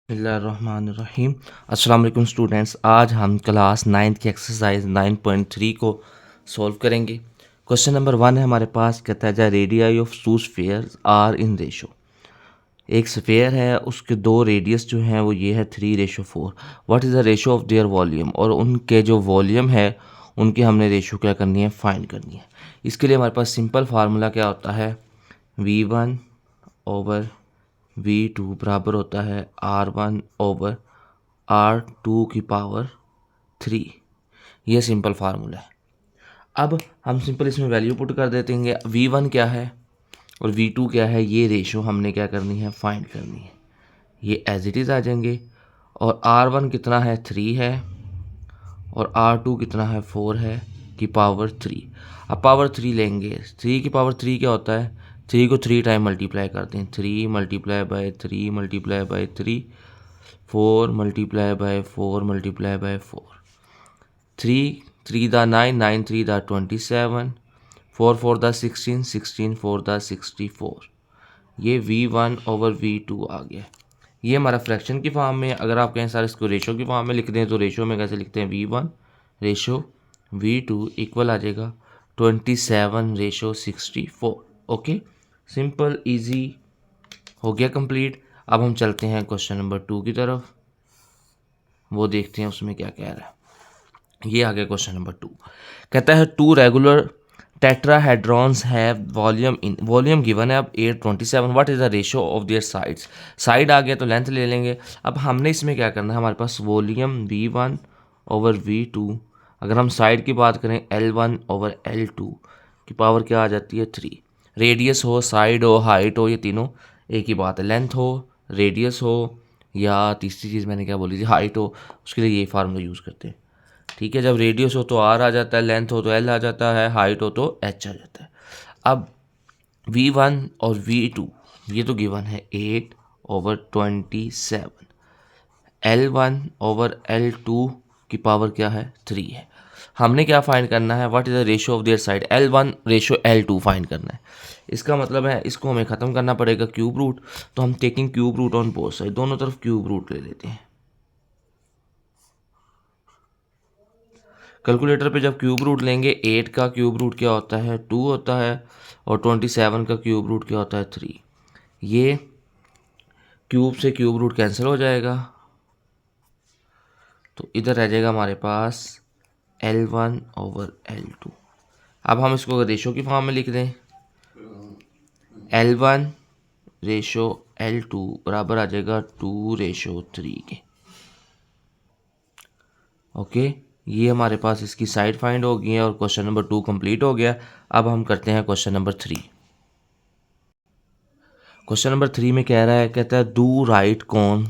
बिस्मिल्लाहिर्रहमानिर्रहीम। अस्सलाम वालेकुम स्टूडेंट्स, आज हम क्लास 9th की एक्सरसाइज 9.3 को सॉल्व करेंगे। क्वेश्चन नंबर 1 है हमारे पास, कहता है the radii of two spheres are in ratio. एक स्फीयर है, उसके दो रेडियस जो हैं वो ये है 3:4। What is the ratio of there volume, और उनके जो वॉल्यूम है उनकी हमने रेशो क्या करनी है, फाइंड करनी है। इसके लिए हमारे पास सिंपल फार्मूला क्या होता है, V1 ओवर V2 बराबर होता है R1 ओवर R2 की पावर 3। ये सिंपल फार्मूला है। अब हम सिंपल इसमें वैल्यू पुट कर देते हैं। V1 क्या है और V2 क्या है, ये रेशो हमने क्या करनी है, फाइंड करनी है। ये एज इट इज़ आ जाएंगे। और R1 कितना है, 3 है, और R2 कितना है, 4 है की पावर 3। अब पावर 3 लेंगे, 3 की पावर 3 क्या होता है, 3 को 3 टाइम मल्टीप्लाई करते हैं, 3 multiply by 3 multiply by 3, 4 multiply by 4 multiply by 4, 3 3 दा 9, 9 3 दा 27, 4 4 दा 16, 16 4 दा 64। ये V1 ओवर V2 आ गया। ये हमारा फ्रैक्शन की फॉर्म में। अगर आप कहें सर इसको रेशो की फॉर्म में लिख दें तो रेशो में कैसे लिखते हैं, V1 रेशो V2 इक्वल आ जाएगा 27:64। ओके, सिंपल इजी हो गया कंप्लीट। अब हम चलते हैं क्वेश्चन नंबर 2 की तरफ, वो देखते हैं उसमें क्या कह रहा है। ये आ गया क्वेश्चन नंबर 2। कहता है two regular tetrahedrons have volume in, volume given है अब 827। What is the ratio of their sides. Side आ गया तो लेंथ ले लेंगे। अब हमने इसमें क्या करना है, हमारे पास वॉल्यूम V1 ओवर V2, अगर हम साइड की बात करें L1 ओवर L2 की पावर क्या आ जाती है, 3। रेडियस हो, साइड हो, हाइट हो, ये तीनों एक ही बात है। लेंथ हो, रेडियस हो, या तीसरी चीज़ मैंने क्या बोली थी, हाइट हो, उसके लिए ये फार्मूला यूज़ करते हैं। ठीक है, जब रेडियस हो तो R आ जाता है, लेंथ हो तो L आ जाता है, हाइट हो तो H आ जाता है। अब V1 और V2 ये तो गिवन है 8/27, L1 ओवर L2 की पावर क्या है, 3 है। हमने क्या फाइंड करना है, what is the ratio of their side, L1 ratio L2 find करना है। इसका मतलब है इसको हमें ख़त्म करना पड़ेगा क्यूब रूट। तो हम taking cube root on both side, दोनों तरफ क्यूब रूट ले लेते हैं। कैलकुलेटर पे जब क्यूब रूट लेंगे, 8 का क्यूब रूट क्या होता है, 2 होता है, और 27 का क्यूब रूट क्या होता है, 3। ये क्यूब से क्यूब रूट कैंसिल हो जाएगा, तो इधर रह जाएगा हमारे पास L1 ओवर L2। अब हम इसको रेशो की फॉर्म में लिख दें, L1 रेशो L2 बराबर आ जाएगा 2:3 के। ओके, ये हमारे पास इसकी साइड फाइंड हो गई है और क्वेश्चन नंबर 2 कंप्लीट हो गया। अब हम करते हैं क्वेश्चन नंबर 3। क्वेश्चन नंबर 3 में कह रहा है, कहता है डू राइट कौन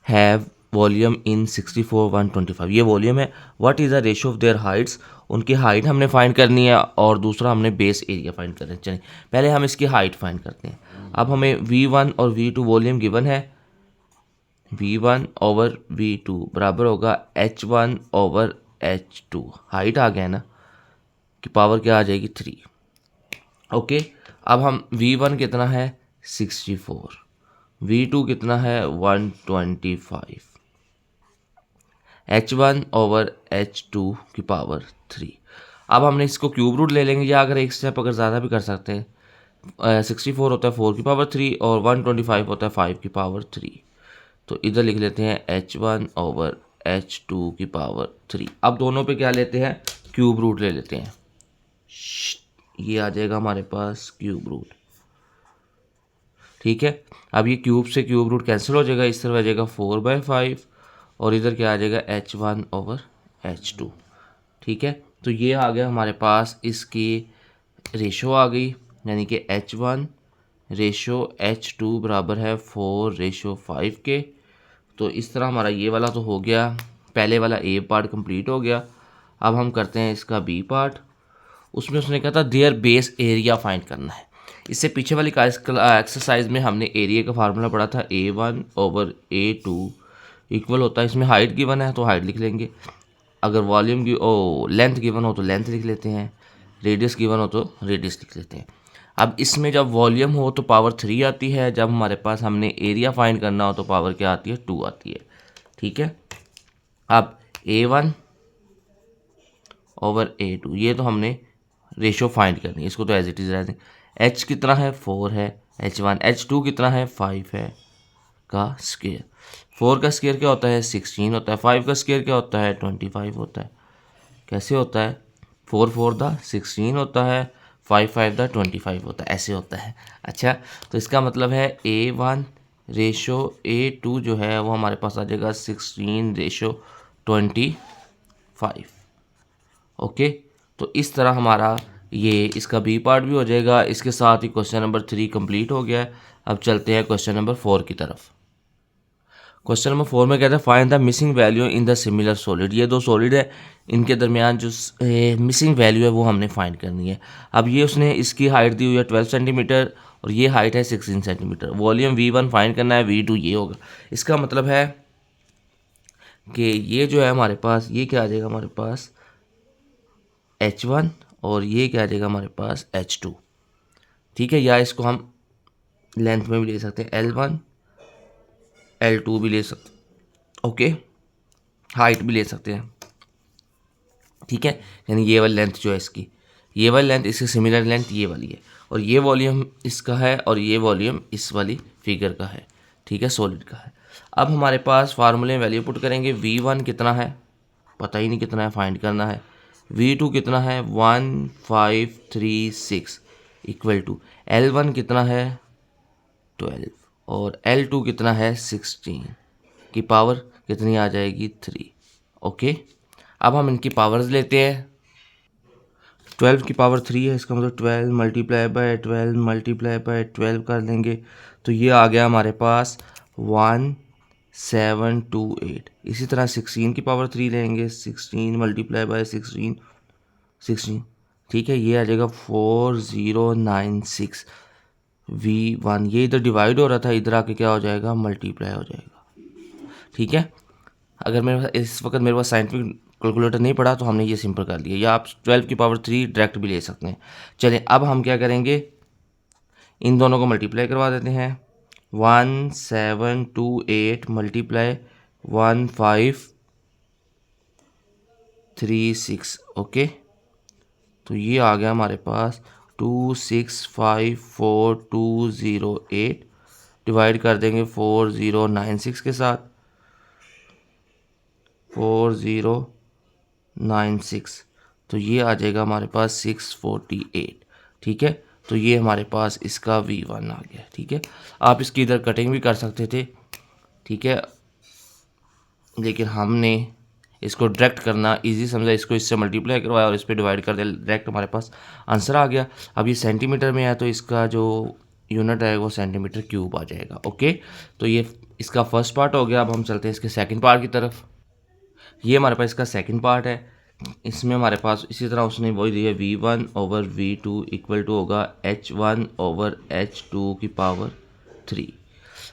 हैव वॉल्यूम इन 64/125। ये वॉल्यूम है। What is the ratio of there Heights, उनकी हाइट हमने फाइंड करनी है, और दूसरा हमने बेस एरिया फाइंड करना है। चलिए पहले हम इसकी हाइट फाइंड करते हैं। अब हमें V1 और V2 वॉल्यूम गिवन है, V1 ओवर V2 बराबर होगा H1 ओवर H2। हाइट आ गया ना, कि पावर क्या आ जाएगी, 3। ओके, अब हम V1 कितना है, 64, V2 कितना है, 125, H1 ओवर H2 की पावर 3। अब हमने इसको क्यूब रूट ले लेंगे, या अगर एक स्टेप अगर ज़्यादा भी कर सकते हैं। 64 होता है 4 की पावर 3, और 125 होता है 5 की पावर 3। तो इधर लिख लेते हैं H1 ओवर H2 की पावर 3। अब दोनों पे क्या लेते हैं, क्यूब रूट ले लेते हैं। ये आ जाएगा हमारे पास क्यूब रूट। ठीक है, अब ये क्यूब से क्यूब रूट कैंसिल हो जाएगा, इस तरफ आ जाएगा 4/5, और इधर क्या आ जाएगा, H1 ओवर H2। ठीक है, तो ये आ गया हमारे पास, इसकी रेशो आ गई, यानी कि H1 रेशो H2 बराबर है 4:5 के। तो इस तरह हमारा ये वाला तो हो गया, पहले वाला A पार्ट कंप्लीट हो गया। अब हम करते हैं इसका B पार्ट। उसमें उसने कहा था देयर बेस एरिया फाइंड करना है। इससे पीछे वाली एक्सरसाइज में हमने एरिया का फार्मूला पढ़ा था, A1 ओवर A2 इक्वल होता है, इसमें हाइट गिवन है तो हाइट लिख लेंगे, अगर वॉल्यूम की लेंथ गिवन हो तो लेंथ लिख लेते हैं, रेडियस गिवन हो तो रेडियस लिख लेते हैं। अब इसमें जब वॉल्यूम हो तो पावर 3 आती है, जब हमारे पास हमने एरिया फाइंड करना हो तो पावर क्या आती है, 2 आती है। ठीक है, अब A1 ओवर A2 ये तो हमने रेशो फाइंड करनी है, इसको तो एज इट इज़ रहने। H कितना है, 4 है, H1 H2 कितना है, 5 है का स्केयर। 4 का स्केयर क्या होता है, 16 होता है। 5 का स्केयर क्या होता है, 25 होता है। कैसे होता है, 4 4 द 16 होता है, 5 5 द 25 होता है, ऐसे होता है। अच्छा, तो इसका मतलब है A1 रेशो A2 जो है वो हमारे पास आ जाएगा 16 रेशो 25। ओके, तो इस तरह हमारा ये इसका बी पार्ट भी हो जाएगा। इसके साथ ही क्वेश्चन नंबर 3 कंप्लीट हो गया है। अब चलते हैं क्वेश्चन नंबर 4 की तरफ। क्वेश्चन नंबर 4 में कहता है find the missing value in the similar solid. ये दो सॉलिड है, इनके दरमियान जो मिसिंग वैल्यू है वो हमने फाइंड करनी है। अब ये उसने इसकी हाइट दी हुई है 12 सेंटीमीटर और ये हाइट है 16 सेंटीमीटर। वॉल्यूम V1 फाइंड करना है, V2 ये होगा। इसका मतलब है कि ये जो है हमारे पास, ये क्या आ जाएगा हमारे पास H1 और ये क्या आ जाएगा हमारे पास H2। ठीक है, या इसको हम लेंथ में भी ले सकते हैं, L1 L2 भी ले सकते हैं। ओके, हाइट भी ले सकते हैं। ठीक है, यानी ये वाली लेंथ जो है इसकी, ये वाली लेंथ इसकी सिमिलर लेंथ ये वाली है, और ये वॉल्यूम इसका है और ये वॉल्यूम इस वाली फिगर का है। ठीक है, सॉलिड का है। अब हमारे पास फार्मूले में वैल्यू पुट करेंगे। V1 कितना है, पता ही नहीं कितना है, फाइंड करना है। V2 कितना है, 1536 इक्वल टू L1 कितना है, 12 और L2 कितना है, 16 की पावर कितनी आ जाएगी, 3। ओके, अब हम इनकी पावर्स लेते हैं। 12 की पावर 3 है, इसका मतलब 12 मल्टीप्लाई बाय 12 मल्टीप्लाई बाय 12 कर लेंगे तो ये आ गया हमारे पास 1728। इसी तरह 16 की पावर 3 लेंगे, 16 मल्टीप्लाई बाय 16। ठीक है, ये आ जाएगा 4096 V1। ये इधर डिवाइड हो रहा था, इधर आके क्या हो जाएगा, मल्टीप्लाई हो जाएगा। ठीक है, अगर मेरे पास इस वक्त मेरे पास साइंटिफिक कैलकुलेटर नहीं पड़ा तो हमने ये सिंपल कर दिया, या आप 12 की पावर 3 डायरेक्ट भी ले सकते हैं। चलिए, अब हम क्या करेंगे, इन दोनों को मल्टीप्लाई करवा देते हैं। 1728 मल्टीप्लाई 1536। ओके, तो ये आ गया हमारे पास 2654,208। डिवाइड कर देंगे 4096 के साथ, 4096, तो ये आ जाएगा हमारे पास 648। ठीक है, तो ये हमारे पास इसका V1 आ गया। ठीक है, आप इसकी इधर कटिंग भी कर सकते थे। ठीक है, लेकिन हमने इसको डायरेक्ट करना इजी समझा, इसको इससे मल्टीप्लाई करवाया और इस पर डिवाइड कर दिया, डायरेक्ट हमारे पास आंसर आ गया। अब ये सेंटीमीटर में है तो इसका जो यूनिट है वो सेंटीमीटर क्यूब आ जाएगा। ओके, तो ये इसका फर्स्ट पार्ट हो गया। अब हम चलते हैं इसके सेकंड पार्ट की तरफ। ये हमारे पास इसका सेकंड पार्ट है। इसमें हमारे पास इसी तरह उसने वही दी है, V1 over V2 equal to होगा H1 ओवर H2 की पावर 3।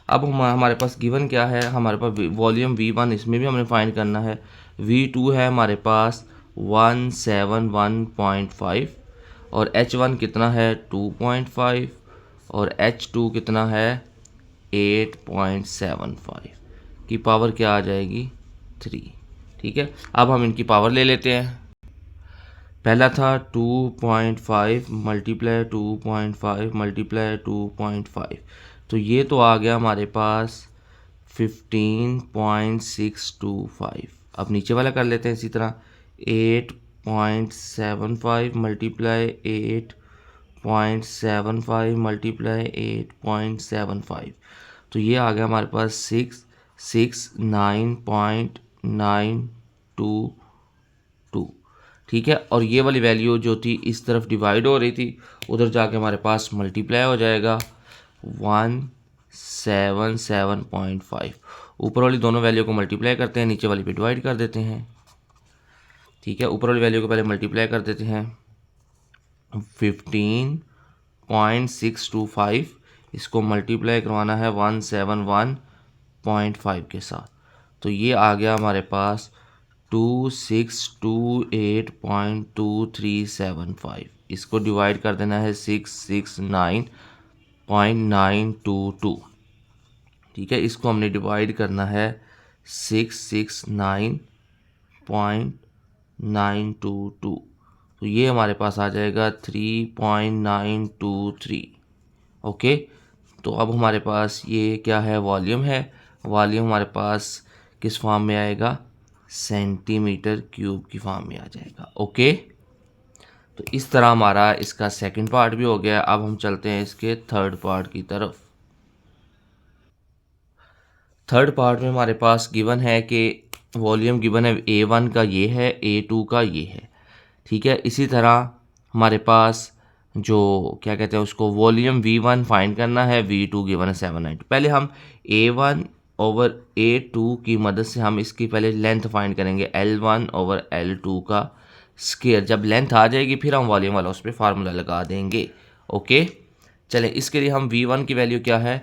अब हमारे पास गिवन क्या है, हमारे पास वॉल्यूम V1 इसमें भी हमने फाइंड करना है। V2 है हमारे पास 171.5 और H1 कितना है, 2.5 और H2 कितना है, 8.75 की पावर क्या आ जाएगी, 3। ठीक है, अब हम इनकी पावर ले लेते हैं। पहला था 2.5 मल्टीप्लाई 2.5 मल्टीप्लाई 2.5, तो ये तो आ गया हमारे पास 15.625। अब नीचे वाला कर लेते हैं इसी तरह, 8.75 मल्टीप्लाई 8.75 मल्टीप्लाई 8.75, तो ये आ गया हमारे पास 669.922। ठीक है, और ये वाली वैल्यू जो थी इस तरफ डिवाइड हो रही थी, उधर जाके हमारे पास मल्टीप्लाई हो जाएगा 177.5। ऊपर वाली दोनों वैल्यू को मल्टीप्लाई करते हैं, नीचे वाली पे डिवाइड कर देते हैं। ठीक है, ऊपर वाली वैल्यू को पहले मल्टीप्लाई कर देते हैं 15.625, इसको मल्टीप्लाई करवाना है 171.5 के साथ, तो ये आ गया हमारे पास 2628.2375। इसको डिवाइड कर देना है 669.922। ठीक है, इसको हमने डिवाइड करना है 669.922। तो ये हमारे पास आ जाएगा 3.923। ओके, तो अब हमारे पास ये क्या है, वॉल्यूम है। वॉल्यूम हमारे पास किस फॉर्म में आएगा, सेंटीमीटर क्यूब की फॉर्म में आ जाएगा। ओके, तो इस तरह हमारा इसका सेकंड पार्ट भी हो गया। अब हम चलते हैं इसके थर्ड पार्ट की तरफ। थर्ड पार्ट में हमारे पास गिवन है कि वॉल्यूम गिवन है A1 का ये है, A2 का ये है। ठीक है, इसी तरह हमारे पास जो क्या कहते हैं उसको वॉल्यूम V1 फाइंड करना है, V2 गिवन है 792। पहले हम A1 ओवर A2 की मदद से हम इसकी पहले लेंथ फाइंड करेंगे, L1 ओवर L2 का स्क्वायर। जब लेंथ आ जाएगी फिर हम वॉल्यूम वाला उस पर फार्मूला लगा देंगे। ओके, चलें, इसके लिए हम V1 की वैल्यू क्या है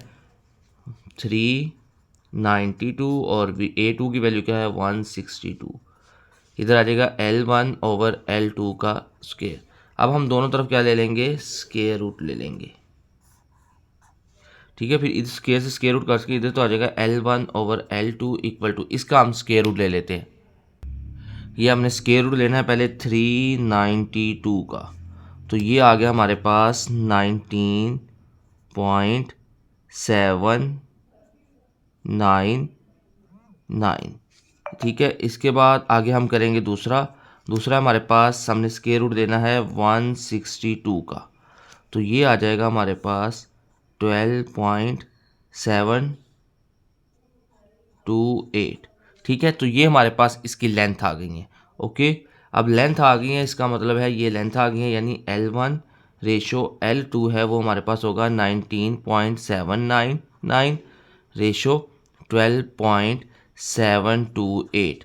392 और A2 की वैल्यू क्या है 162। इधर आ जाएगा L1 ओवर L2 का स्क्वायर। अब हम दोनों तरफ क्या ले लेंगे, स्क्वायर रूट ले लेंगे। ठीक है, फिर इस स्क्वायर से स्क्वायर रूट करके इधर तो आ जाएगा L1 over L2 equal to, इसका हम स्क्वायर रूट ले लेते हैं। ये हमने स्क्वायर रूट लेना है पहले 392 का, तो ये आ गया हमारे पास 19.799। ठीक है, इसके बाद आगे हम करेंगे दूसरा हमारे पास हमने स्क्वायर रूट देना है 162 का, तो ये आ जाएगा हमारे पास 12.728। ठीक है, तो ये हमारे पास इसकी लेंथ आ गई है। ओके, अब लेंथ आ गई है, इसका मतलब है ये लेंथ आ गई है, यानी L1 रेशो L2 है वो हमारे पास होगा 19.799 रेशो 12.728।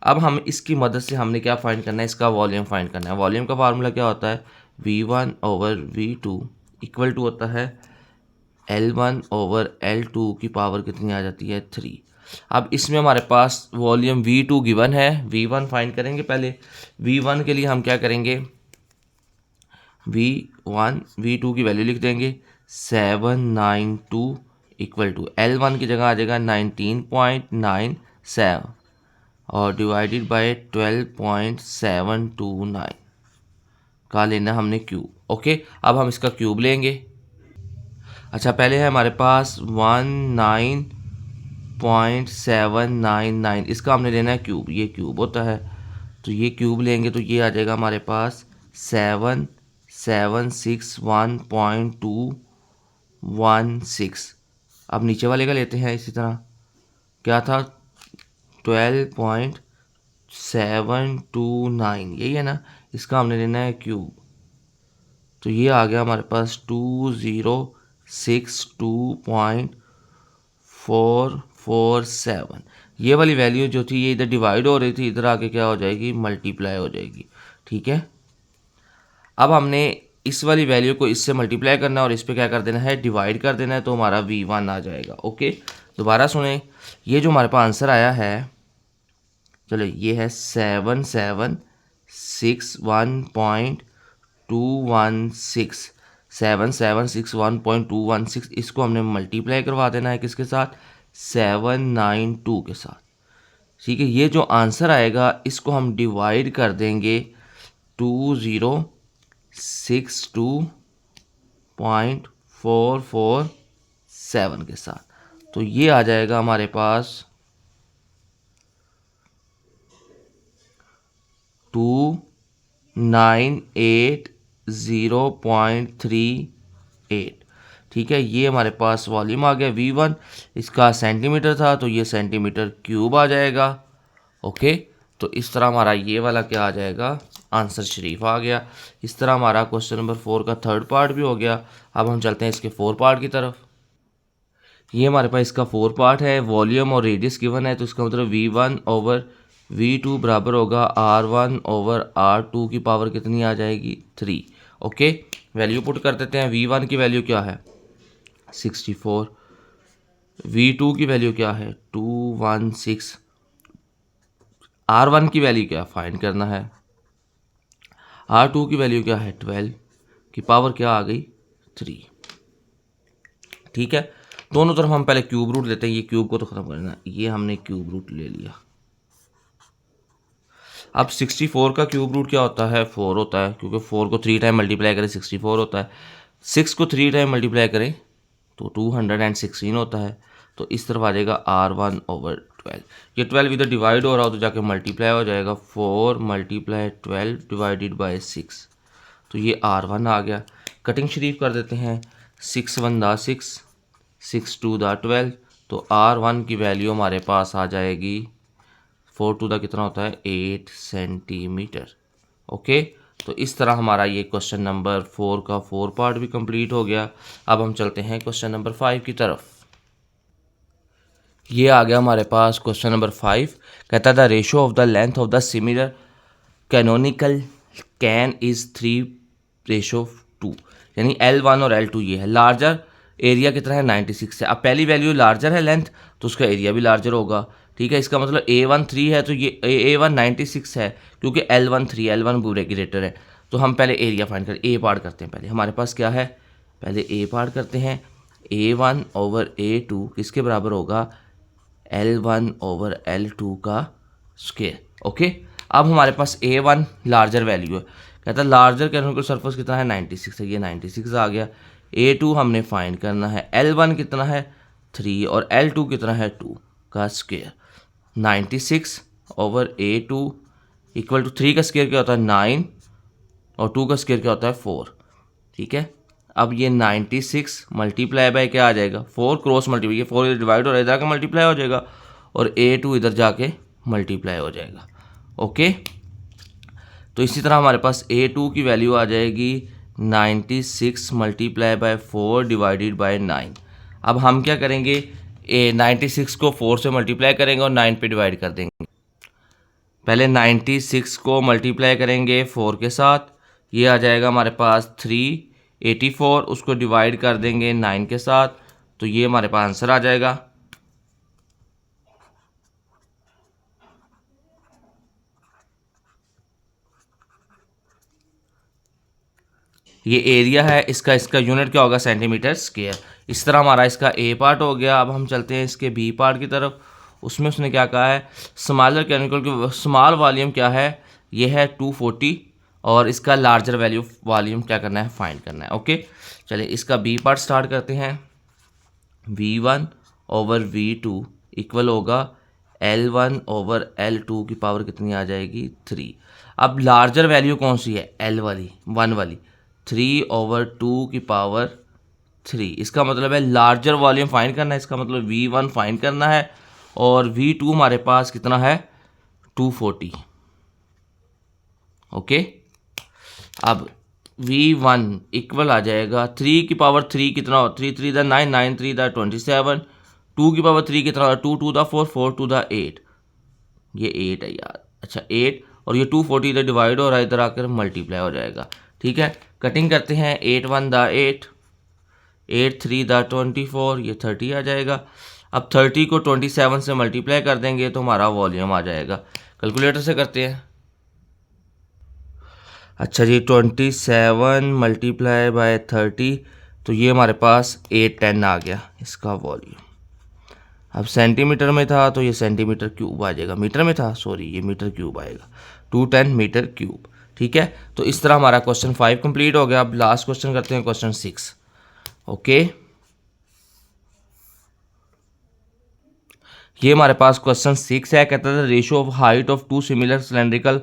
अब हम इसकी मदद से हमने क्या फाइंड करना है, इसका वॉल्यूम फाइंड करना है। वॉल्यूम का फार्मूला क्या होता है, V1 over V2 equal to होता है L1 ओवर L2 की पावर कितनी आ जाती है 3। अब इसमें हमारे पास वॉल्यूम V2 गिवन है, V1 फाइंड करेंगे। पहले V1 के लिए हम क्या करेंगे, V1 V2 की वैल्यू लिख देंगे 792 इक्वल टू L1 की जगह आ जाएगा 19.97 और डिवाइडेड बाय 12.729 का लेना हमने क्यूब। ओके, अब हम इसका क्यूब लेंगे। अच्छा, पहले है हमारे पास 19.799, इसका हमने लेना है क्यूब, ये क्यूब होता है, तो ये क्यूब लेंगे तो ये आ जाएगा हमारे पास 7761.216। अब नीचे वाले का लेते हैं, इसी तरह क्या था 12.729, यही है ना, इसका हमने लेना है क्यूब, तो ये आ गया हमारे पास 2062.447। ये वाली वैल्यू जो थी ये इधर डिवाइड हो रही थी, इधर आके क्या हो जाएगी, मल्टीप्लाई हो जाएगी। ठीक है, अब हमने इस वाली वैल्यू को इससे मल्टीप्लाई करना है और इस पे क्या कर देना है, डिवाइड कर देना है, तो हमारा V1 आ जाएगा। ओके, दोबारा सुने, ये जो हमारे पास आंसर आया है, चलो ये है 7761.216, 7761.216, इसको हमने मल्टीप्लाई करवा देना है किसके साथ, 792 के साथ। ठीक है, ये जो आंसर आएगा इसको हम डिवाइड कर देंगे 2062.447 के साथ, तो ये आ जाएगा हमारे पास 2980.38। ठीक है, ये हमारे पास वॉल्यूम आ गया V1, इसका सेंटीमीटर था तो ये सेंटीमीटर क्यूब आ जाएगा। ओके, तो इस तरह हमारा ये वाला क्या आ जाएगा, आंसर शरीफ आ गया। इस तरह हमारा क्वेश्चन नंबर 4 का थर्ड पार्ट भी हो गया। अब हम चलते हैं इसके 4 पार्ट की तरफ। ये हमारे पास इसका 4 पार्ट है, वॉल्यूम और रेडियस गिवन है, तो इसका मतलब V1 ओवर V2 बराबर होगा R1 ओवर R2 की पावर कितनी आ जाएगी 3। ओके, वैल्यू पुट कर देते हैं। V1 की वैल्यू क्या है 64, V2 की वैल्यू क्या है 216, R1 की वैल्यू क्या फाइंड करना है, R2 की वैल्यू क्या है 12, की पावर क्या आ गई 3। ठीक है, दोनों तरफ हम पहले क्यूब रूट लेते हैं, ये क्यूब को तो खत्म करना, ये हमने क्यूब रूट ले लिया। अब 64 का क्यूब रूट क्या होता है 4 होता है, क्योंकि 4 को 3 टाइम मल्टीप्लाई करें 64 होता है, 6 को 3 टाइम मल्टीप्लाई करें तो 216 होता है। तो इस तरफ आ जाएगा R1/12। ये 12 इधर डिवाइड हो रहा हो तो जाके मल्टीप्लाई हो जाएगा, 4 × 12 डिवाइडेड बाई 6, तो ये R1 आ गया। कटिंग शरीफ कर देते हैं, 6 × 1 = 6, 6 × 2 = 12, तो R1 की वैल्यू हमारे पास आ जाएगी 4 × 2 कितना होता है 8 सेंटीमीटर। ओके, तो इस तरह हमारा ये क्वेश्चन नंबर 4 का 4 पार्ट भी कंप्लीट हो गया। अब हम चलते हैं क्वेश्चन नंबर 5 की तरफ। ये आ गया हमारे पास क्वेश्चन नंबर 5। कहता है the ratio of the length of the similar canonical can is 3:2, यानी L1 और L2 ये है। लार्जर एरिया कितना है 96 है। अब पहली वैल्यू लार्जर है लेंथ, तो उसका एरिया भी लार्जर होगा। ठीक है, इसका मतलब A1 3 है, तो ये A1 96 है, क्योंकि L1 3, L1 पूरे ग्रेटर है। तो हम पहले एरिया फाइंड करें, ए पार्ट करते हैं पहले। हमारे पास क्या है, पहले ए पार्ट करते हैं। A1/A2 किसके बराबर होगा L1/L2 का स्क्वायर। ओके, अब हमारे पास A1 लार्जर वैल्यू है। कहता है लार्जर कैनोनिकल सरफेस कितना है 96 है, ये 96 आ गया। A2 हमने फाइंड करना है, L1 कितना है 3 और L2 कितना है 2 का स्क्वायर। 96/A2 = 3 का स्क्वायर क्या होता है 9 और 2 का स्क्वायर क्या होता है 4। ठीक है, अब ये 96 मल्टीप्लाई बाय क्या आ जाएगा 4 क्रॉस मल्टीप्लाई, ये 4 इधर डिवाइड हो रहा है, इधर आके मल्टीप्लाई हो जाएगा और A2 इधर जाके मल्टीप्लाई हो जाएगा। ओके, तो इसी तरह हमारे पास A2 की वैल्यू आ जाएगी 96 मल्टीप्लाई बाय 4 डिवाइडेड बाय 9। अब हम क्या करेंगे, 96 को 4 से मल्टीप्लाई करेंगे और 9 पे डिवाइड कर देंगे। पहले 96 को मल्टीप्लाई करेंगे 4 के साथ, ये आ जाएगा हमारे पास 384, उसको डिवाइड कर देंगे 9 के साथ, तो ये हमारे पास आंसर आ जाएगा। ये एरिया है इसका यूनिट क्या होगा सेंटीमीटर स्क्वायर। इस तरह हमारा इसका ए पार्ट हो गया। अब हम चलते हैं इसके बी पार्ट की तरफ। उसमें उसने क्या कहा है, स्मॉलर कैनोनिकल की स्मॉल वॉल्यूम क्या है, ये है 240 और इसका लार्जर वैल्यू वॉल्यूम क्या करना है फाइंड करना है। ओके, चलिए इसका बी पार्ट स्टार्ट करते हैं। V1/V2 इक्वल होगा L1/L2 की पावर कितनी आ जाएगी 3। अब लार्जर वैल्यू कौन सी है L वाली 1 वाली, 3/2 की पावर 3। इसका मतलब है लार्जर वॉल्यूम फाइंड करना है, इसका मतलब V1 फाइंड करना है और V2 हमारे पास कितना है 240। ओके, अब V1 इक्वल आ जाएगा 3 की पावर 3 कितना हो 3 3 दा 9, 9 3 दा 27, 2 की पावर 3 कितना होगा 2 2 दा 4, 4 2 दा 8, ये 8 है यार। अच्छा 8 और ये 240 इधर डिवाइड हो रहा है, इधर आकर मल्टीप्लाई हो जाएगा। ठीक है, कटिंग करते हैं 8 1 दा 8, 8 3 दा 24, ये 30 आ जाएगा। अब 30 को 27 से मल्टीप्लाई कर देंगे तो हमारा वॉल्यूम आ जाएगा। कैलकुलेटर से करते हैं। अच्छा जी, 27 मल्टीप्लाई बाय 30, तो ये हमारे पास 810 आ गया इसका वॉल्यूम। अब सेंटीमीटर में था तो ये सेंटीमीटर क्यूब आ जाएगा, मीटर में था सॉरी ये मीटर क्यूब आएगा, 210 मीटर क्यूब। ठीक है, तो इस तरह हमारा क्वेश्चन 5 कंप्लीट हो गया। अब लास्ट क्वेश्चन करते हैं, क्वेश्चन 6। ओके, ये हमारे पास क्वेश्चन 6 है। कहता है ratio of height of 2 similar cylindrical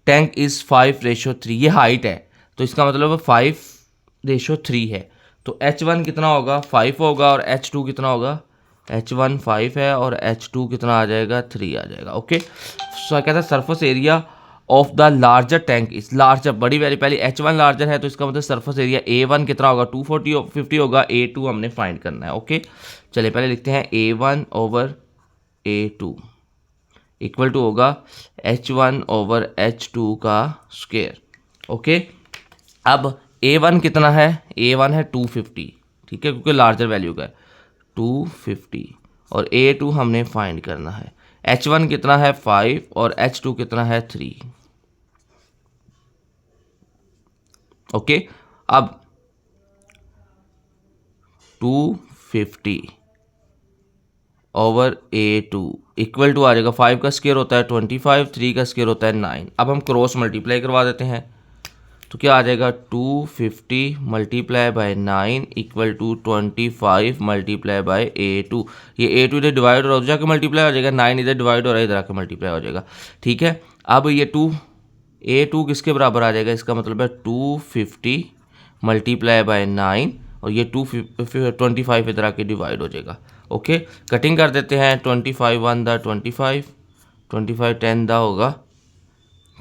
tank is 5:3। ये हाइट है तो इसका मतलब 5:3 है। तो H1 कितना होगा 5 होगा और H2 कितना होगा, H1 5 है और H2 कितना आ जाएगा 3 आ जाएगा। ओके, सो कहता है surface area of the larger tank is larger, बड़ी वैल्यू पहले H1 लार्जर है तो इसका मतलब सरफेस एरिया A1 कितना होगा 240 होगा, A2 हमने फाइंड करना है। ओके, चलिए पहले लिखते हैं A1/A2 इक्वल टू होगा H1/H2 का स्क्वायर। ओके, अब A1 कितना है, A1 है 250, ठीक है, क्योंकि लार्जर वैल्यू का है 250 और A2 हमने फाइंड करना है। H1 कितना है 5 और H2 कितना है 3। ओके, अब 250 ओवर A2 इक्वल टू आ जाएगा 5 का स्क्वायर होता है 25, 3 का स्क्वायर होता है 9। अब हम क्रॉस मल्टीप्लाई करवा देते हैं तो क्या आ जाएगा 250 multiply by 9 equal to 25 multiply by A2। ये A2 इधर डिवाइड हो जाकर मल्टीप्लाई हो जाएगा, 9 इधर डिवाइड हो रहा है इधर आकर मल्टीप्लाई हो जाएगा। ठीक है, अब ये A2 किसके बराबर आ जाएगा, इसका मतलब है 250 मल्टीप्लाई बाय 9 और ये 25 इधर आके डिवाइड हो जाएगा। ओके, कटिंग कर देते हैं। 25 1 दा 25, 25 10 दा होगा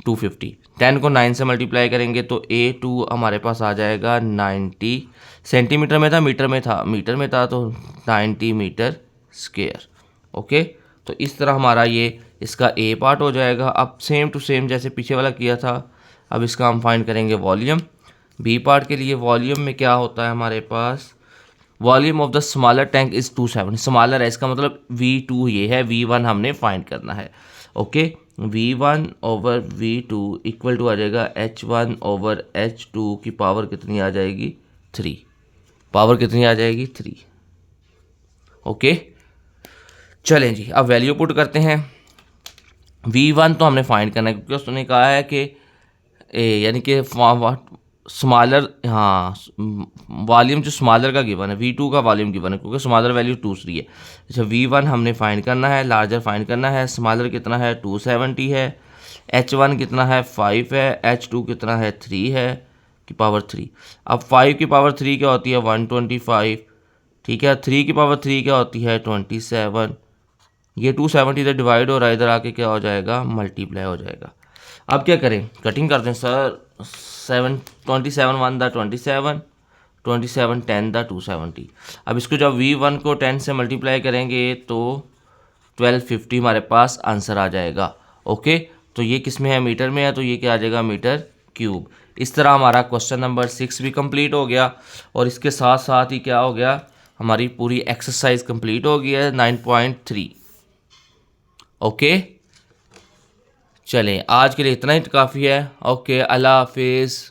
250। 10 को 9 से मल्टीप्लाई करेंगे तो A2 हमारे पास आ जाएगा 90 सेंटीमीटर में था, मीटर में था तो 90 मीटर स्क्वायर। ओके, तो इस तरह हमारा ये इसका ए पार्ट हो जाएगा। अब सेम टू सेम जैसे पीछे वाला किया था, अब इसका हम फाइंड करेंगे वॉल्यूम। बी पार्ट के लिए वॉल्यूम में क्या होता है हमारे पास, volume of the smaller tank is 270। Smaller है इसका मतलब V2 ये है, V1 हमने फाइंड करना है। Okay, V1 over V2 equal to आ जाएगा H1 ओवर H2 की पावर कितनी आ जाएगी 3। पावर कितनी आ जाएगी 3। ओके, चलें जी, अब वैल्यू पुट करते हैं। V1 तो हमने फाइंड करना है क्योंकि उसने कहा है कि यानी कि स्मॉलर, हाँ वॉल्यूम जो स्मॉलर का गिवन है, V2 का वॉल्यूम गिवन है क्योंकि स्मॉलर वैल्यू 2 है। अच्छा, V1 हमने फाइंड करना है, लार्जर फाइंड करना है। स्मॉलर कितना है 270 है, H1 कितना है 5 है, H2 कितना है 3 है की पावर 3। अब 5 की पावर 3 क्या होती है 125। ठीक है, 3 की पावर 3 क्या होती है 27। ये 270 इधर डिवाइड हो रहा है, इधर आके क्या हो जाएगा मल्टीप्लाई हो जाएगा। अब क्या करें, कटिंग कर दें सर। 27 1 दा 27, 27 10 दा 270। अब इसको जब V1 को 10 से मल्टीप्लाई करेंगे तो 1250 हमारे पास आंसर आ जाएगा। ओके, तो ये किस में है, मीटर में है, तो ये क्या आ जाएगा मीटर क्यूब। इस तरह हमारा क्वेश्चन नंबर 6 भी कंप्लीट हो गया और इसके साथ साथ ही क्या हो गया, हमारी पूरी एक्सरसाइज कंप्लीट हो गई है 9.3। ओके, चलें आज के लिए इतना ही काफ़ी है। ओके, अल्लाह हाफिज़।